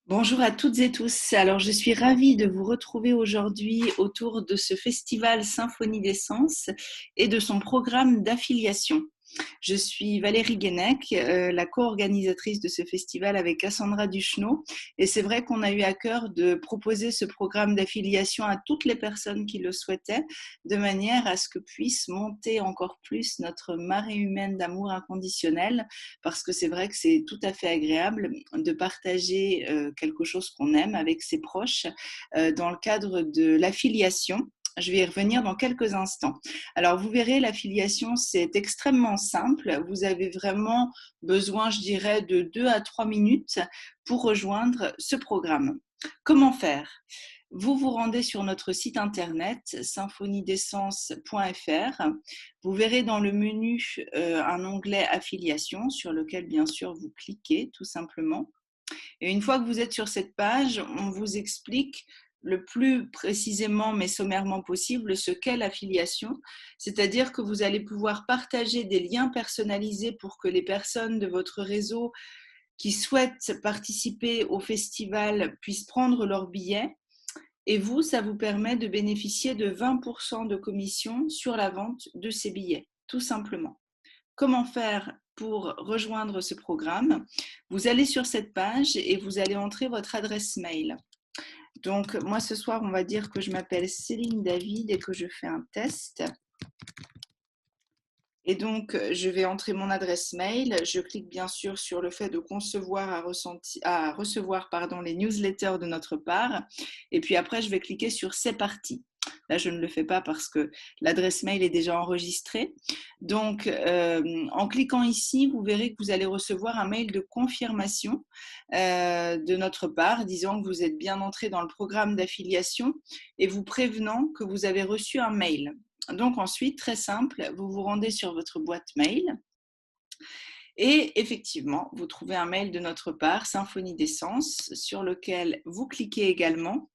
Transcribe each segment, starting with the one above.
Bonjour à toutes et tous. Alors, je suis ravie de vous retrouver aujourd'hui autour de ce festival Symphonie d'Essence et de son programme d'affiliation. Je suis Valérie Guénec, la co-organisatrice de ce festival avec Cassandra Duchenot. Et c'est vrai qu'on a eu à cœur de proposer ce programme d'affiliation à toutes les personnes qui le souhaitaient, de manière à ce que puisse monter encore plus notre marée humaine d'amour inconditionnel, parce que c'est vrai que c'est tout à fait agréable de partager quelque chose qu'on aime avec ses proches dans le cadre de l'affiliation. Je vais y revenir dans quelques instants. Alors, vous verrez, l'affiliation, c'est extrêmement simple. Vous avez vraiment besoin, je dirais, de 2 à 3 minutes pour rejoindre ce programme. Comment faire ? Vous vous rendez sur notre site internet symphoniedessence.fr. Vous verrez dans le menu un onglet affiliation sur lequel, bien sûr, vous cliquez tout simplement. Et une fois que vous êtes sur cette page, on vous explique le plus précisément mais sommairement possible ce qu'est l'affiliation, c'est-à-dire que vous allez pouvoir partager des liens personnalisés pour que les personnes de votre réseau qui souhaitent participer au festival puissent prendre leur billet. Et vous, ça vous permet de bénéficier de 20% de commission sur la vente de ces billets, tout simplement. Comment faire pour rejoindre ce programme? Vous allez sur cette page et vous allez entrer votre adresse mail. Donc, moi, ce soir, on va dire que je m'appelle Céline David et que je fais un test. Et donc, je vais entrer mon adresse mail. Je clique bien sûr sur le fait de concevoir à recevoir les newsletters de notre part. Et puis après, je vais cliquer sur C'est parti. Là, je ne le fais pas parce que l'adresse mail est déjà enregistrée. Donc, en cliquant ici, vous verrez que vous allez recevoir un mail de confirmation de notre part, disant que vous êtes bien entré dans le programme d'affiliation et vous prévenant que vous avez reçu un mail. Donc ensuite, très simple, vous vous rendez sur votre boîte mail et effectivement, vous trouvez un mail de notre part, Symphonie d'Essence, sur lequel vous cliquez également.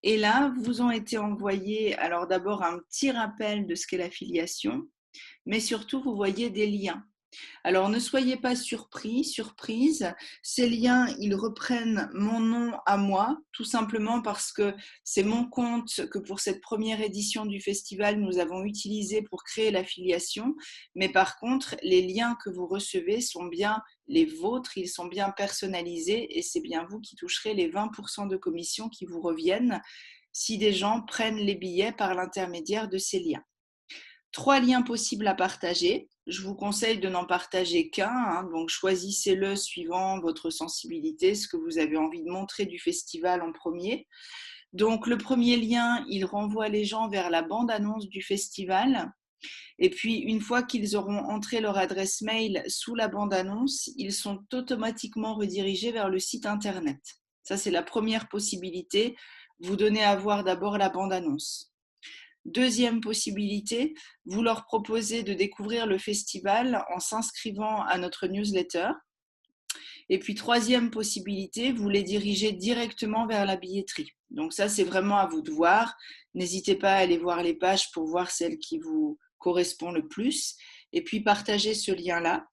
Et là, vous ont été envoyés, alors d'abord un petit rappel de ce qu'est l'affiliation, mais surtout, vous voyez des liens. Alors, ne soyez pas surprise. Ces liens, ils reprennent mon nom à moi, tout simplement parce que c'est mon compte que pour cette première édition du festival, nous avons utilisé pour créer l'affiliation. Mais par contre, les liens que vous recevez sont bien les vôtres, ils sont bien personnalisés et c'est bien vous qui toucherez les 20% de commission qui vous reviennent si des gens prennent les billets par l'intermédiaire de ces liens. 3 liens possibles à partager. Je vous conseille de n'en partager qu'un, donc choisissez-le suivant votre sensibilité, ce que vous avez envie de montrer du festival en premier. Donc le premier lien, il renvoie les gens vers la bande-annonce du festival. Et puis une fois qu'ils auront entré leur adresse mail sous la bande-annonce, ils sont automatiquement redirigés vers le site internet. Ça, c'est la première possibilité. Vous donnez à voir d'abord la bande-annonce. Deuxième possibilité, vous leur proposez de découvrir le festival en s'inscrivant à notre newsletter. Et puis troisième possibilité, vous les dirigez directement vers la billetterie. Donc ça, c'est vraiment à vous de voir. N'hésitez pas à aller voir les pages pour voir celle qui vous correspond le plus. Et puis partagez ce lien-là.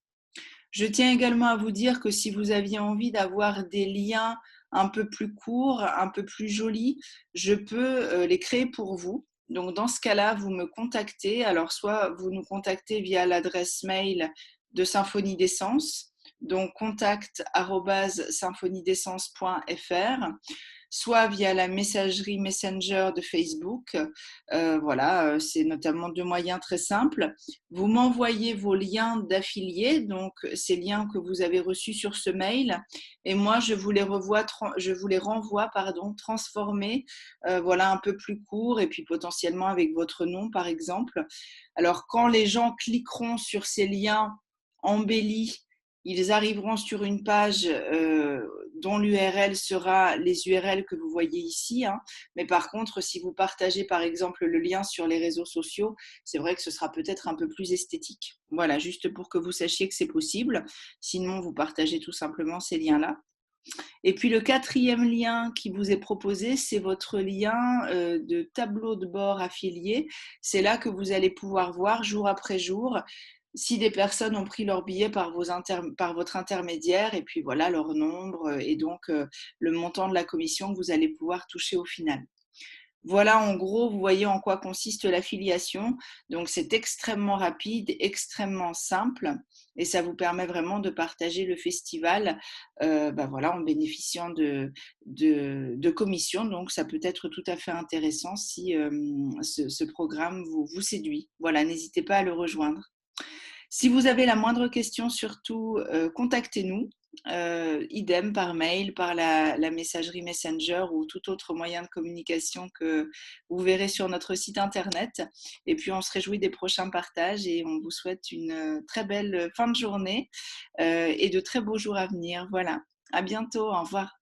Je tiens également à vous dire que si vous aviez envie d'avoir des liens un peu plus courts, un peu plus jolis, je peux les créer pour vous. Donc, dans ce cas-là, vous me contactez. Alors, soit vous nous contactez via l'adresse mail de Symphonie d'Essence, donc contact@symphoniedessence.fr, soit via la messagerie Messenger de Facebook. C'est notamment 2 moyens très simples. Vous m'envoyez vos liens d'affiliés, donc ces liens que vous avez reçus sur ce mail, et moi je vous les renvoie transformés, un peu plus courts, et puis potentiellement avec votre nom par exemple. Alors quand les gens cliqueront sur ces liens embellis, ils arriveront sur une page dont l'URL sera les URL que vous voyez ici. Mais par contre, si vous partagez par exemple le lien sur les réseaux sociaux, c'est vrai que ce sera peut-être un peu plus esthétique. Voilà, juste pour que vous sachiez que c'est possible. Sinon, vous partagez tout simplement ces liens-là. Et puis le quatrième lien qui vous est proposé, c'est votre lien de tableau de bord affilié. C'est là que vous allez pouvoir voir jour après jour si des personnes ont pris leur billet par votre intermédiaire, et puis voilà leur nombre et donc le montant de la commission que vous allez pouvoir toucher au final. Voilà, en gros, vous voyez en quoi consiste l'affiliation. Donc, c'est extrêmement rapide, extrêmement simple, et ça vous permet vraiment de partager le festival, voilà, en bénéficiant de commissions. Donc, ça peut être tout à fait intéressant si ce programme vous séduit. Voilà, n'hésitez pas à le rejoindre. Si vous avez la moindre question, surtout, contactez-nous. Idem par mail, par la messagerie Messenger ou tout autre moyen de communication que vous verrez sur notre site internet. Et puis, on se réjouit des prochains partages et on vous souhaite une très belle fin de journée et de très beaux jours à venir. Voilà. À bientôt. Au revoir.